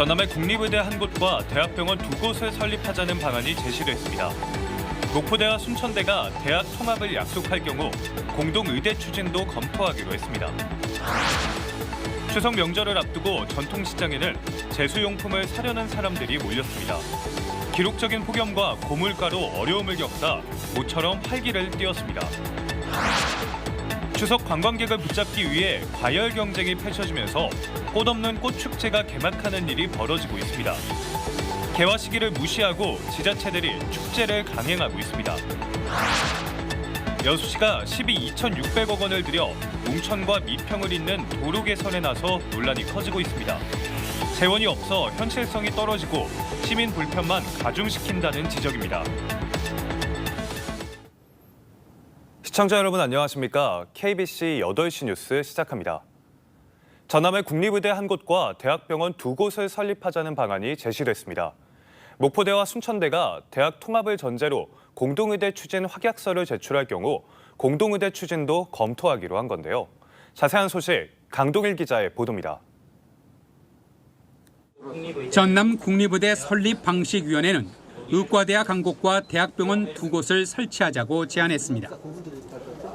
전남의 국립의대 한 곳과 대학병원 두 곳을 설립하자는 방안이 제시됐습니다. 목포대와 순천대가 대학 통합을 약속할 경우 공동의대 추진도 검토하기로 했습니다. 추석 명절을 앞두고 전통시장에는 제수용품을 사려는 사람들이 몰렸습니다. 기록적인 폭염과 고물가로 어려움을 겪다 모처럼 활기를 띠었습니다. 추석 관광객을 붙잡기 위해 과열 경쟁이 펼쳐지면서 꽃 없는 꽃축제가 개막하는 일이 벌어지고 있습니다. 개화 시기를 무시하고 지자체들이 축제를 강행하고 있습니다. 여수시가 시비 2,600억 원을 들여 웅천과 미평을 잇는 도로 개선에 나서 논란이 커지고 있습니다. 재원이 없어 현실성이 떨어지고 시민 불편만 가중시킨다는 지적입니다. 시청자 여러분 안녕하십니까? KBC 8시 뉴스 시작합니다. 전남의 국립의대 한 곳과 대학병원 두 곳을 설립하자는 방안이 제시됐습니다. 목포대와 순천대가 대학 통합을 전제로 공동의대 추진 확약서를 제출할 경우 공동의대 추진도 검토하기로 한 건데요. 자세한 소식 강동일 기자의 보도입니다. 전남 국립의대 설립방식위원회는 의과대학 한 곳과 대학병원 두 곳을 설치하자고 제안했습니다.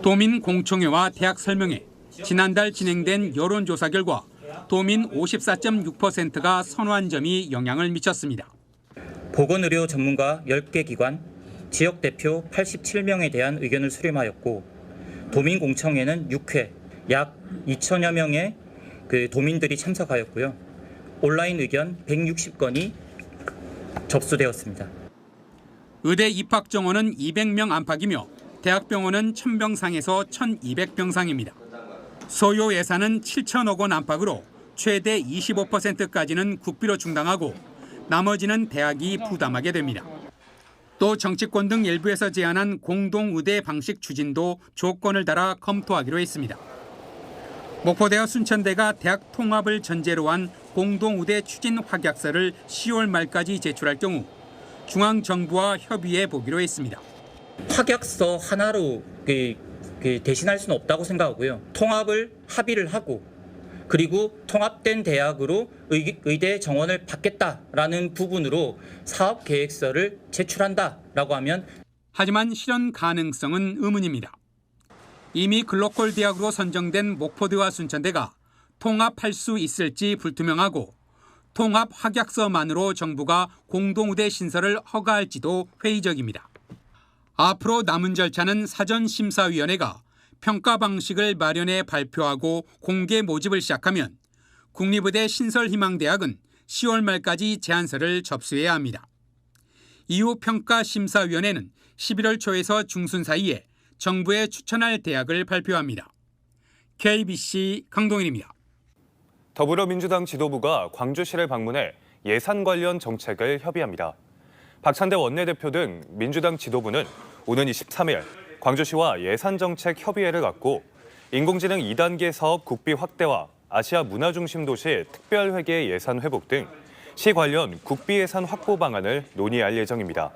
도민 공청회와 대학 설명회, 지난달 진행된 여론조사 결과 도민 54.6%가 선호한 점이 영향을 미쳤습니다. 보건의료 전문가 10개 기관, 지역 대표 87명에 대한 의견을 수렴하였고 도민 공청회는 6회 약 2천여 명의 도민들이 참석하였고요. 온라인 의견 160건이 접수되었습니다. 의대 입학 정원은 200명 안팎이며 대학병원은 1,000병상에서 1,200병상입니다. 소요 예산은 7천억 원 안팎으로 최대 25%까지는 국비로 충당하고 나머지는 대학이 부담하게 됩니다. 또 정치권 등 일부에서 제안한 공동의대 방식 추진도 조건을 달아 검토하기로 했습니다. 목포대와 순천대가 대학 통합을 전제로 한 공동의대 추진 확약서를 10월 말까지 제출할 경우 중앙정부와 협의해 보기로 했습니다. 확약서 하나로 대신할 수는 없다고 생각하고요. 통합을 합의를 하고 그리고 통합된 대학으로 의대 정원을 받겠다라는 부분으로 사업 계획서를 제출한다라고 하면 하지만 실현 가능성은 의문입니다. 이미 글로컬 대학으로 선정된 목포대와 순천대가 통합할 수 있을지 불투명하고 통합 확약서만으로 정부가 공동의대 신설을 허가할지도 회의적입니다. 앞으로 남은 절차는 사전심사위원회가 평가 방식을 마련해 발표하고 공개 모집을 시작하면 국립의대 신설희망대학은 10월 말까지 제안서를 접수해야 합니다. 이후 평가심사위원회는 11월 초에서 중순 사이에 정부에 추천할 대학을 발표합니다. KBC 강동일입니다. 더불어민주당 지도부가 광주시를 방문해 예산 관련 정책을 협의합니다. 박찬대 원내대표 등 민주당 지도부는 오는 23일 광주시와 예산정책협의회를 갖고 인공지능 2단계 사업 국비 확대와 아시아 문화중심 도시 특별회계 예산 회복 등 시 관련 국비 예산 확보 방안을 논의할 예정입니다.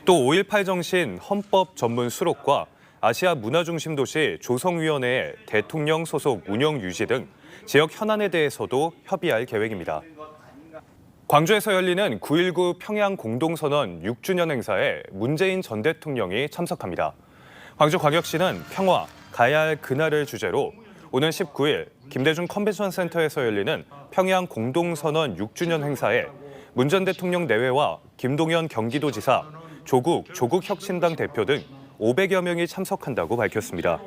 또 5.18 정신 헌법 전문 수록과 아시아 문화중심 도시 조성위원회의 대통령 소속 운영 유지 등 지역 현안에 대해서도 협의할 계획입니다. 광주에서 열리는 9.19 평양 공동선언 6주년 행사에 문재인 전 대통령이 참석합니다. 광주광역시는 평화, 가야 할 그날을 주제로 오는 19일 김대중 컨벤션 센터에서 열리는 평양 공동선언 6주년 행사에 문 전 대통령 내외와 김동연 경기도지사, 조국혁신당 대표 등 500여 명이 참석한다고 밝혔습니다.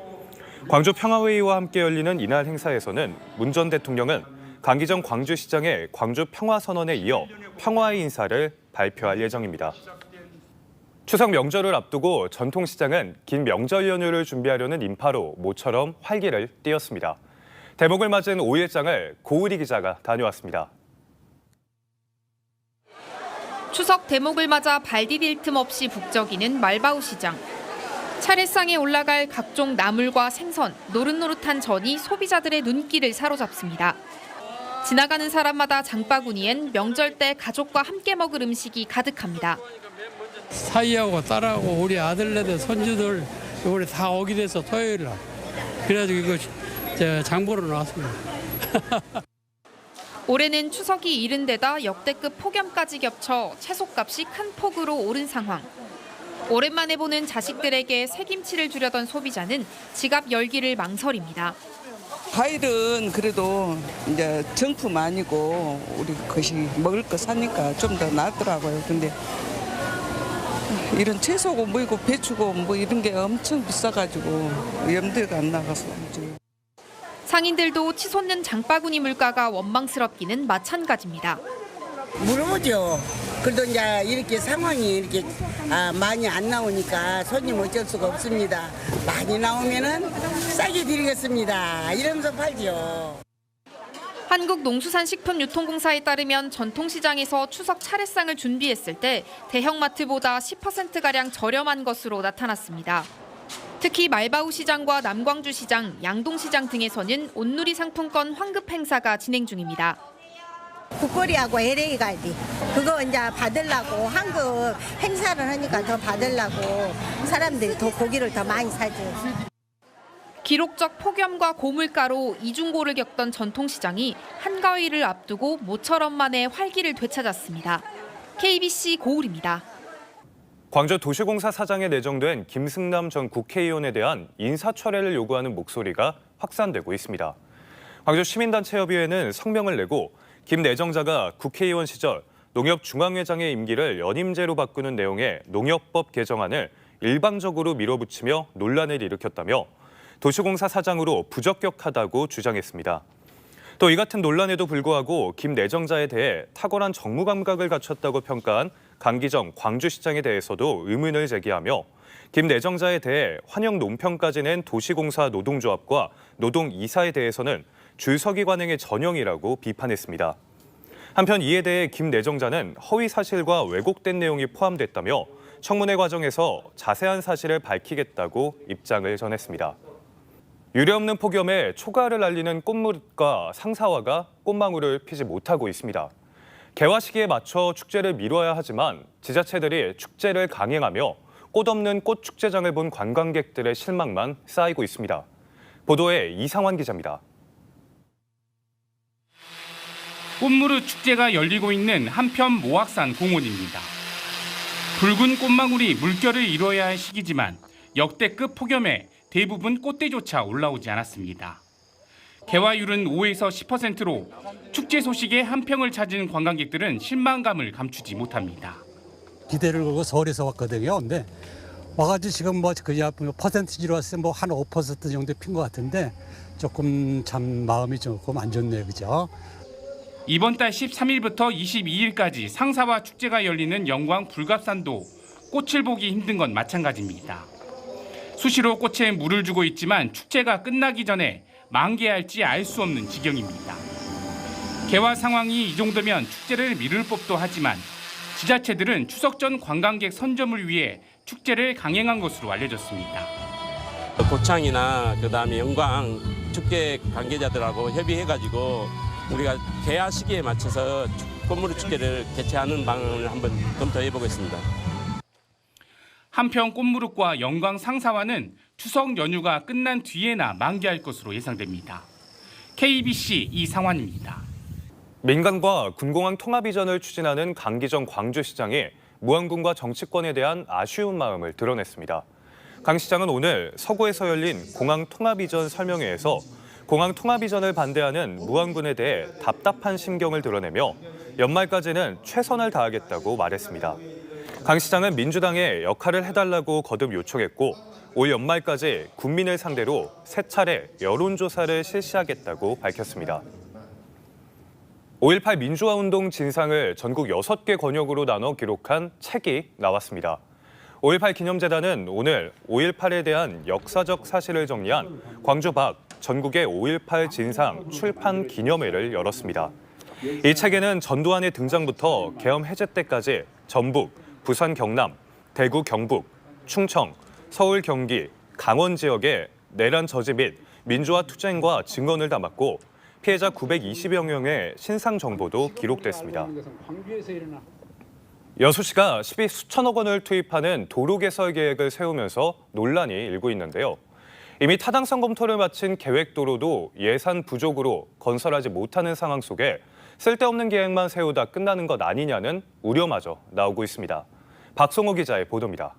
광주 평화회의와 함께 열리는 이날 행사에서는 문 전 대통령은 강기정 광주시장의 광주 평화선언에 이어 평화의 인사를 발표할 예정입니다. 추석 명절을 앞두고 전통시장은 긴 명절 연휴를 준비하려는 인파로 모처럼 활기를 띠었습니다. 대목을 맞은 5일장을 고우리 기자가 다녀왔습니다. 추석 대목을 맞아 발 디딜 틈 없이 북적이는 말바우 시장. 차례상에 올라갈 각종 나물과 생선, 노릇노릇한 전이 소비자들의 눈길을 사로잡습니다. 지나가는 사람마다 장바구니엔 명절 때 가족과 함께 먹을 음식이 가득합니다. 사위하고 딸하고 우리 아들네들 손주들 우리 다 오게 돼서 토요일 날 그래가지고 이거 장 보러 나왔습니다. 올해는 추석이 이른 데다 역대급 폭염까지 겹쳐 채소값이 큰 폭으로 오른 상황. 오랜만에 보는 자식들에게 새김치를 주려던 소비자는 지갑 열기를 망설입니다. 과일은 그래도 이제 정품 아니고 우리 것이 먹을 거 사니까 좀 더 낫더라고요. 근데 이런 채소고 뭐고 배추고 뭐 이런 게 엄청 비싸가지고 염두가 안 나가서. 상인들도 치솟는 장바구니 물가가 원망스럽기는 마찬가지입니다. 물어보죠. 그래도 이제 이렇게 상황이 이렇게 많이 안 나오니까 손님 어쩔 수가 없습니다. 많이 나오면은 싸게 드리겠습니다. 이러면서 팔죠. 한국농수산식품유통공사에 따르면 전통시장에서 추석 차례상을 준비했을 때 대형마트보다 10%가량 저렴한 것으로 나타났습니다. 특히 말바우 시장과 남광주 시장, 양동시장 등에서는 온누리 상품권 환급 행사가 진행 중입니다. 국거리하고 LA 갈비 그거 이제 받으려고 한국 행사를 하니까 더 받으려고 사람들이 더 고기를 더 많이 사죠. 기록적 폭염과 고물가로 이중고를 겪던 전통시장이 한가위를 앞두고 모처럼 만에 활기를 되찾았습니다. KBC 고울입니다. 광주 도시공사 사장에 내정된 김승남 전 국회의원에 대한 인사철회를 요구하는 목소리가 확산되고 있습니다. 광주 시민단체협의회는 성명을 내고 김 내정자가 국회의원 시절 농협중앙회장의 임기를 연임제로 바꾸는 내용의 농협법 개정안을 일방적으로 밀어붙이며 논란을 일으켰다며 도시공사 사장으로 부적격하다고 주장했습니다. 또 이 같은 논란에도 불구하고 김 내정자에 대해 탁월한 정무 감각을 갖췄다고 평가한 강기정 광주시장에 대해서도 의문을 제기하며 김 내정자에 대해 환영 논평까지 낸 도시공사 노동조합과 노동이사에 대해서는 줄서기 관행의 전형이라고 비판했습니다. 한편 이에 대해 김 내정자는 허위 사실과 왜곡된 내용이 포함됐다며 청문회 과정에서 자세한 사실을 밝히겠다고 입장을 전했습니다. 유례없는 폭염에 초가을을 알리는 꽃무릇과 상사화가 꽃망울을 피지 못하고 있습니다. 개화 시기에 맞춰 축제를 미뤄야 하지만 지자체들이 축제를 강행하며 꽃 없는 꽃 축제장을 본 관광객들의 실망만 쌓이고 있습니다. 보도에 이상환 기자입니다. 꽃무릇 축제가 열리고 있는 한편 모악산 공원입니다. 붉은 꽃망울이 물결을 이뤄야 할 시기지만 역대급 폭염에 대부분 꽃대조차 올라오지 않았습니다. 개화율은 5에서 10%로 축제 소식에 한평을 찾은 관광객들은 실망감을 감추지 못합니다. 기대를 걸고 서울에서 왔거든요. 근데 와가지고 지금 뭐 그냥 퍼센티지로 왔을 때 뭐 한 5% 정도 핀 것 같은데 조금 참 마음이 조금 안 좋네요, 그죠? 이번 달 13일부터 22일까지 상사화 축제가 열리는 영광 불갑산도 꽃을 보기 힘든 건 마찬가지입니다. 수시로 꽃에 물을 주고 있지만 축제가 끝나기 전에 만개할지 알 수 없는 지경입니다. 개화 상황이 이 정도면 축제를 미룰 법도 하지만 지자체들은 추석 전 관광객 선점을 위해 축제를 강행한 것으로 알려졌습니다. 고창이나 그다음에 영광 축제 관계자들하고 협의해가지고 우리가 개화 시기에 맞춰서 꽃무릇 축제를 개최하는 방안을 한번 검토해 보겠습니다. 한편 꽃무릇과 영광 상사화는 추석 연휴가 끝난 뒤에나 만개할 것으로 예상됩니다. KBC 이상환입니다. 민간과 군공항 통합 이전을 추진하는 강기정 광주시장이 무안군과 정치권에 대한 아쉬운 마음을 드러냈습니다. 강 시장은 오늘 서구에서 열린 공항 통합 이전 설명회에서 공항 통합 이전을 반대하는 무안군에 대해 답답한 심경을 드러내며 연말까지는 최선을 다하겠다고 말했습니다. 강 시장은 민주당에 역할을 해달라고 거듭 요청했고 올 연말까지 국민을 상대로 3차례 여론조사를 실시하겠다고 밝혔습니다. 5.18 민주화운동 진상을 전국 6개 권역으로 나눠 기록한 책이 나왔습니다. 5.18 기념재단은 오늘 5.18에 대한 역사적 사실을 정리한 광주 밖 전국의 5.18 진상 출판 기념회를 열었습니다. 이 책에는 전두환의 등장부터 계엄 해제 때까지 전북, 부산 경남, 대구 경북, 충청, 서울 경기, 강원 지역의 내란 저지 및 민주화 투쟁과 증언을 담았고 피해자 920여 명의 신상 정보도 기록됐습니다. 여수시가 10억 수천억 원을 투입하는 도로 개설 계획을 세우면서 논란이 일고 있는데요. 이미 타당성 검토를 마친 계획도로도 예산 부족으로 건설하지 못하는 상황 속에 쓸데없는 계획만 세우다 끝나는 것 아니냐는 우려마저 나오고 있습니다. 박성호 기자의 보도입니다.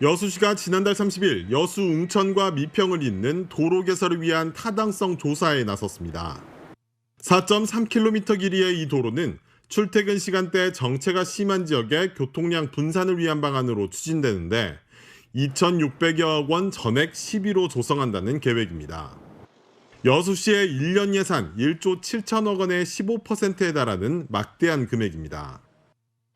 여수시가 지난달 30일 여수 웅천과 미평을 잇는 도로 개설을 위한 타당성 조사에 나섰습니다. 4.3km 길이의 이 도로는 출퇴근 시간대 정체가 심한 지역의 교통량 분산을 위한 방안으로 추진되는데 2,600여억 원 전액 12로 조성한다는 계획입니다. 여수시의 1년 예산 1조 7천억 원의 15%에 달하는 막대한 금액입니다.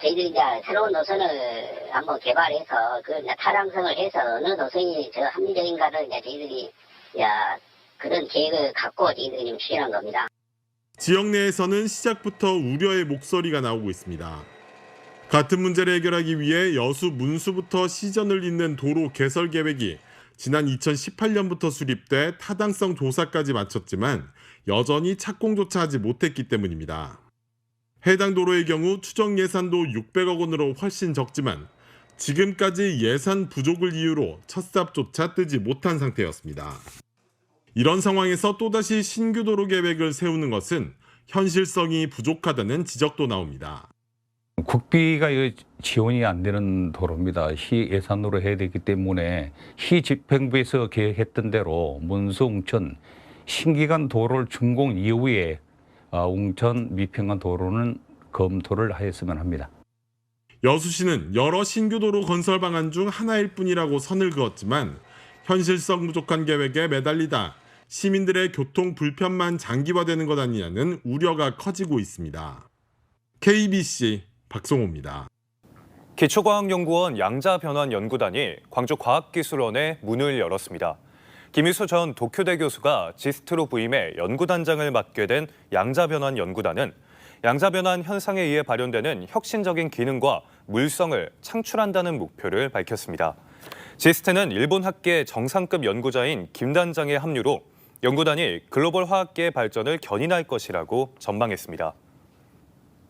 저희들이 이제 새로운 노선을 한번 개발해서 그 타당성을 해서 어느 노선이 저 합리적인가를 이제 저희들이 그런 계획을 갖고 저희들이 지금 추진한 겁니다. 지역 내에서는 시작부터 우려의 목소리가 나오고 있습니다. 같은 문제를 해결하기 위해 여수 문수부터 시전을 잇는 도로 개설 계획이 지난 2018년부터 수립돼 타당성 조사까지 마쳤지만 여전히 착공조차 하지 못했기 때문입니다. 해당 도로의 경우 추정 예산도 600억 원으로 훨씬 적지만 지금까지 예산 부족을 이유로 첫 삽조차 뜨지 못한 상태였습니다. 이런 상황에서 또다시 신규 도로 계획을 세우는 것은 현실성이 부족하다는 지적도 나옵니다. 국비가 지원이 안 되는 도로입니다. 시 예산으로 해야 되기 때문에 시 집행부에서 계획했던 대로 문수 웅천 신기간 도로를 준공 이후에 웅천 미평간 도로는 검토를 하였으면 합니다. 여수시는 여러 신규 도로 건설 방안 중 하나일 뿐이라고 선을 그었지만 현실성 부족한 계획에 매달리다 시민들의 교통 불편만 장기화되는 것 아니냐는 우려가 커지고 있습니다. KBC 박성호입니다. 기초과학연구원 양자변환연구단이 광주과학기술원에 문을 열었습니다. 김희수 전 도쿄대 교수가 지스트로 부임해 연구단장을 맡게 된 양자변환연구단은 양자변환 현상에 의해 발현되는 혁신적인 기능과 물성을 창출한다는 목표를 밝혔습니다. 지스트는 일본 학계 정상급 연구자인 김 단장의 합류로 연구단이 글로벌 화학계의 발전을 견인할 것이라고 전망했습니다.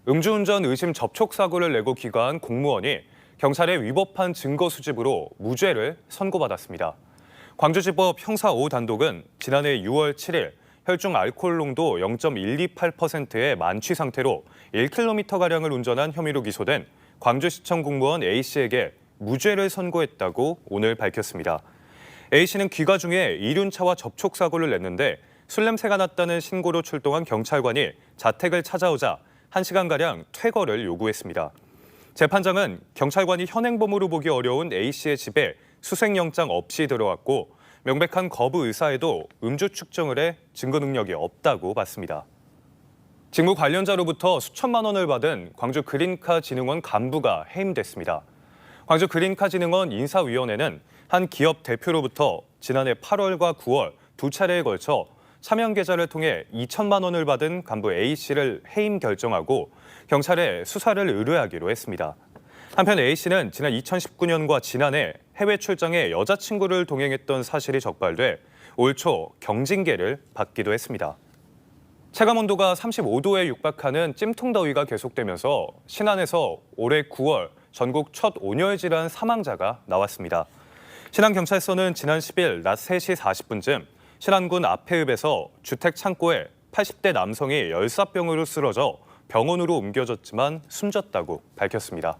음주운전 의심 접촉 사고를 내고 귀가한 공무원이 경찰에 위법한 증거 수집으로 무죄를 선고받았습니다. 광주지법 형사 5단독은 지난해 6월 7일 혈중 알코올 농도 0.128%의 만취 상태로 1km가량을 운전한 혐의로 기소된 광주시청 공무원 A씨에게 무죄를 선고했다고 오늘 밝혔습니다. A씨는 귀가 중에 이륜차와 접촉 사고를 냈는데 술 냄새가 났다는 신고로 출동한 경찰관이 자택을 찾아오자 1시간가량 퇴거를 요구했습니다. 재판장은 경찰관이 현행범으로 보기 어려운 A씨의 집에 수색영장 없이 들어왔고 명백한 거부 의사에도 음주 측정을 해 증거 능력이 없다고 봤습니다. 직무 관련자로부터 수천만 원을 받은 광주 그린카 진흥원 간부가 해임됐습니다. 광주 그린카 진흥원 인사위원회는 한 기업 대표로부터 지난해 8월과 9월 두 차례에 걸쳐 차명 계좌를 통해 2천만 원을 받은 간부 A씨를 해임 결정하고 경찰에 수사를 의뢰하기로 했습니다. 한편 A씨는 지난 2019년과 지난해 해외 출장에 여자친구를 동행했던 사실이 적발돼 올 초 경징계를 받기도 했습니다. 체감온도가 35도에 육박하는 찜통더위가 계속되면서 신안에서 올해 9월 전국 첫 온열 질환 사망자가 나왔습니다. 신안경찰서는 지난 10일 낮 3시 40분쯤 신안군 앞해읍에서 주택 창고에 80대 남성이 열사병으로 쓰러져 병원으로 옮겨졌지만 숨졌다고 밝혔습니다.